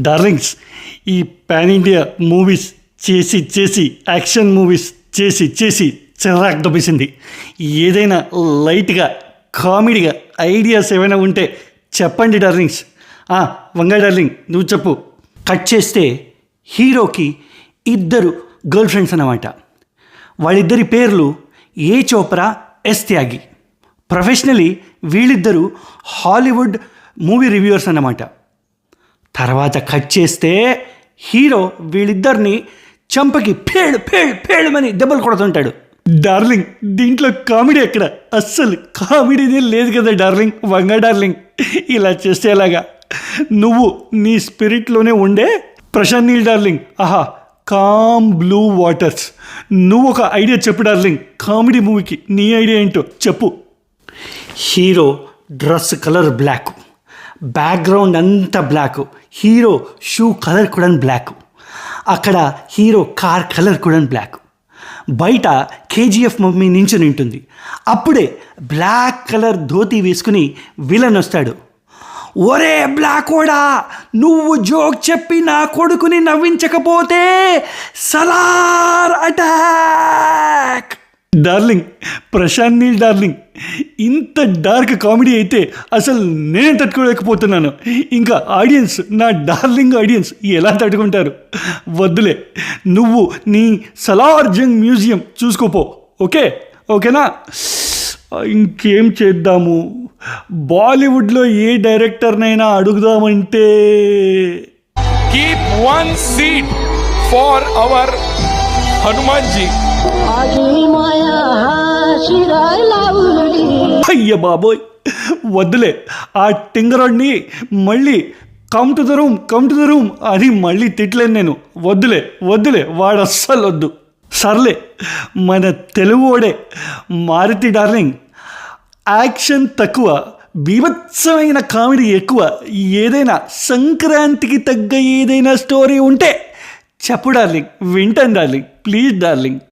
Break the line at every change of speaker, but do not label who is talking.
Darlings, ఈ pan India movies చేసి చేసి యాక్షన్ మూవీస్ చేసి చేసి చిరాకు దొబ్బేసింది. ఏదైనా లైట్గా కామెడీగా ఐడియాస్ ఏమైనా ఉంటే చెప్పండి డార్లింగ్స్. వంగా డార్లింగ్, నువ్వు చెప్పు. కట్ చేస్తే హీరోకి 2 గర్ల్ ఫ్రెండ్స్ అన్నమాట. వాళ్ళిద్దరి పేర్లు ఏ చోప్రా, ఎస్ త్యాగి. ప్రొఫెషనలీ వీళ్ళిద్దరూ హాలీవుడ్ మూవీ రివ్యూవర్స్ అన్నమాట. తర్వాత కట్ చేస్తే హీరో వీళ్ళిద్దరిని చంపకి పేడు పేడు పేడమని దెబ్బలు కొడుతుంటాడు. డార్లింగ్, దీంట్లో కామెడీ ఎక్కడ? అస్సలు కామెడీనే లేదు కదా డార్లింగ్. వంగా డార్లింగ్, ఇలా చేస్తే ఎలాగా? నువ్వు నీ స్పిరిట్లోనే ఉండే Prashanth Neel darling. Calm blue waters. నువ్వు ఒక ఐడియా చెప్పు డార్లింగ్, కామెడీ మూవీకి నీ ఐడియా ఏంటో చెప్పు. Hero dress colour black, background అంతా బ్లాక్, హీరో షూ కలర్ కూడా బ్లాక్, అక్కడ హీరో కార్ కలర్ కూడా బ్లాక్. బయట కేజీఎఫ్ మమ్మీ నించుని ఉంటుంది. అప్పుడే బ్లాక్ కలర్ ధోతి వేసుకుని విలన్ వస్తాడు. ఒరే బ్లాకోడా, నువ్వు జోక్ చెప్పి నా కొడుకుని నవ్వించకపోతే Salaar attack. Darling, Prashanth Neel darling, ఇంత డార్క్ కామెడీ అయితే అసలు నేను తట్టుకోలేకపోతున్నాను. ఇంకా ఆడియన్స్, నా డార్లింగ్ ఆడియన్స్ ఎలా తట్టుకుంటారు? వద్దులే, నువ్వు నీ సలార్ జంగ్ మ్యూజియం చూసుకోపో. ఓకేనా? ఇంకేం చేద్దాము? బాలీవుడ్లో ఏ డైరెక్టర్నైనా అడుగుదామంటే
keep 1 seat for our Hanumanji.
అయ్య బాబోయ్, వద్దులే. ఆ టింగరాడ్ని మళ్ళీ కమ్ టు ద రూమ్ అని మళ్ళీ తిట్టలేను నేను. వద్దులే, వాడు అస్సలు వద్దు. సర్లే, మన తెలుగువాడే మారుతి డార్లింగ్. యాక్షన్ తక్కువ, బీభత్సమైన కామెడీ ఎక్కువ. ఏదైనా సంక్రాంతికి తగ్గ ఏదైనా స్టోరీ ఉంటే చెప్పు డార్లింగ్, వింటాను డార్లింగ్, ప్లీజ్ డార్లింగ్.